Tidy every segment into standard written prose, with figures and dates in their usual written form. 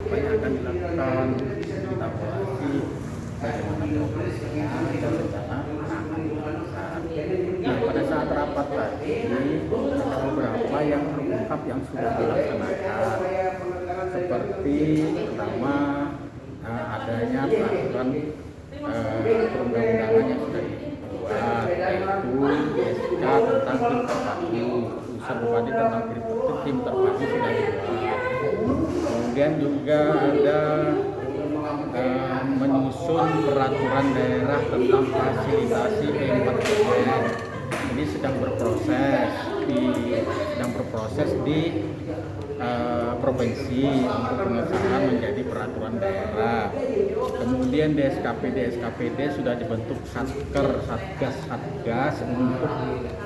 apa yang akan dilakukan, kita evaluasi bagaimana progresnya dan rencana akan dilakukan. Nah, pada saat rapat tadi ada beberapa yang terungkap yang sudah dilaksanakan, seperti pertama adanya peraturan perundang-undangan yang sudah dibuat, yaitu SK tentang tim terpadu, usul bupati tentang tim terpadu sudah dibuat. Kemudian juga ada menyusun peraturan daerah tentang fasilitasi P4GN. Ini sedang berproses di provinsi untuk pengesahan menjadi peraturan daerah. Kemudian DSKPD sudah dibentuk satgas untuk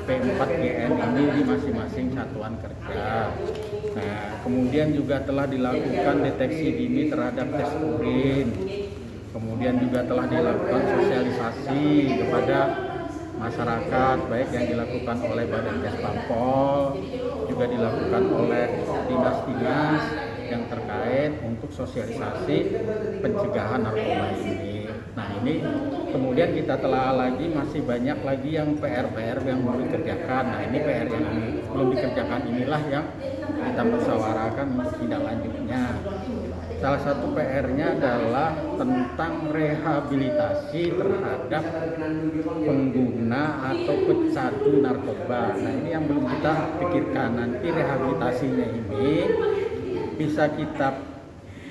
P4GN ini di masing-masing satuan kerja. Nah, kemudian juga telah dilakukan deteksi dini terhadap tes urin. Kemudian juga telah dilakukan sosialisasi kepada masyarakat, baik yang dilakukan oleh Badan Kesbangpol, juga dilakukan oleh dinas-dinas yang terkait untuk sosialisasi pencegahan narkoba ini. Nah, ini kemudian kita telah lagi masih banyak lagi yang PR yang belum dikerjakan. Nah, ini PR yang belum dikerjakan inilah yang kita musyawarahkan untuk tindak lanjutnya. Salah satu PR-nya adalah tentang rehabilitasi terhadap pengguna atau pecandu narkoba. Nah, ini yang belum kita pikirkan. Nanti rehabilitasinya ini bisa kita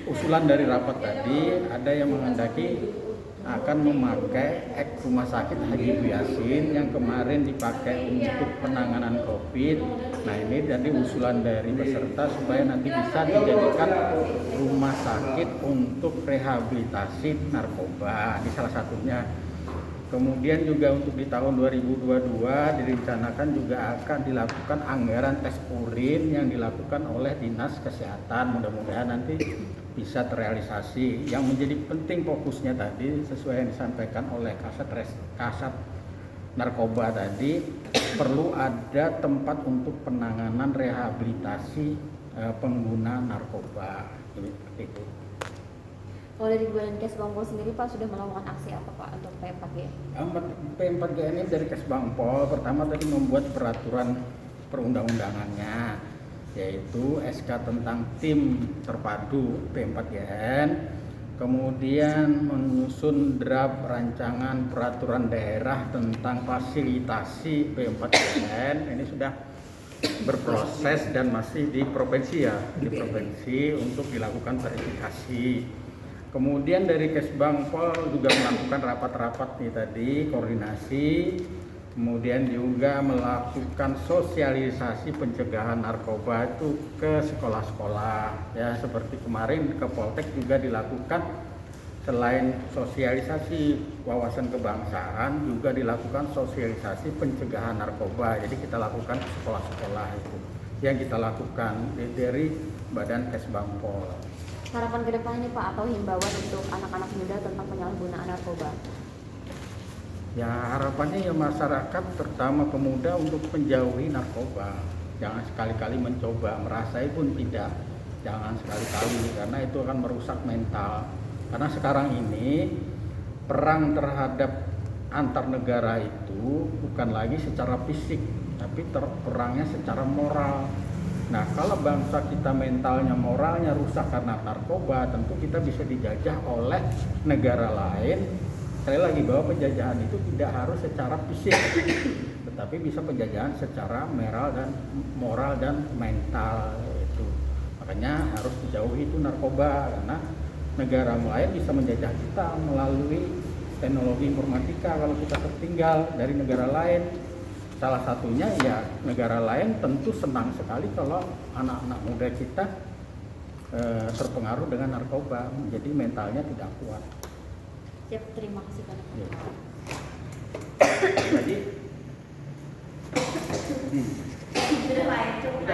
usulan dari rapat tadi, ada yang menghendaki akan memakai rumah sakit Haji Bu Yasin yang kemarin dipakai untuk penanganan COVID. Nah, ini jadi usulan dari peserta supaya nanti bisa dijadikan rumah sakit untuk rehabilitasi narkoba. Ini salah satunya. Kemudian juga untuk di tahun 2022 direncanakan juga akan dilakukan anggaran tes urin yang dilakukan oleh Dinas Kesehatan. Mudah-mudahan nanti bisa terrealisasi. Yang menjadi penting fokusnya tadi sesuai yang disampaikan oleh Kasat Narkoba tadi, perlu ada tempat untuk penanganan rehabilitasi pengguna narkoba. Seperti itu. Kalau dari Badan Kesbangpol sendiri Pak sudah melakukan aksi apa Pak untuk P4GN? P4GN ini dari Kesbangpol pertama tadi membuat peraturan perundang-undangannya, yaitu SK tentang tim terpadu P4GN, kemudian menyusun draft rancangan peraturan daerah tentang fasilitasi P4GN. Ini sudah berproses dan masih di provinsi untuk dilakukan verifikasi. Kemudian dari Kesbangpol juga melakukan rapat-rapat nih tadi, koordinasi, kemudian juga melakukan sosialisasi pencegahan narkoba itu ke sekolah-sekolah. Ya, seperti kemarin ke Poltek juga dilakukan, selain sosialisasi wawasan kebangsaan juga dilakukan sosialisasi pencegahan narkoba. Jadi kita lakukan ke sekolah-sekolah itu yang kita lakukan dari Badan Kesbangpol. Harapan ke depannya Pak atau himbauan untuk anak-anak muda tentang penyalahgunaan narkoba? Ya, harapannya ya masyarakat terutama pemuda untuk menjauhi narkoba. Jangan sekali-kali mencoba, merasai pun tidak. Jangan sekali-kali karena itu akan merusak mental. Karena sekarang ini perang terhadap antar negara itu bukan lagi secara fisik, tapi perangnya secara moral. Nah, kalau bangsa kita mentalnya, moralnya rusak karena narkoba, tentu kita bisa dijajah oleh negara lain. Sekali lagi bahwa penjajahan itu tidak harus secara fisik, tetapi bisa penjajahan secara moral dan mental itu. Makanya harus dijauhi itu narkoba, karena negara lain bisa menjajah kita melalui teknologi informatika kalau kita tertinggal dari negara lain. Salah satunya ya negara lain tentu senang sekali kalau anak-anak muda kita terpengaruh dengan narkoba, jadi mentalnya tidak kuat. Siap, terima kasih Pak. Ya. Jadi, Sudah Pak, cukup.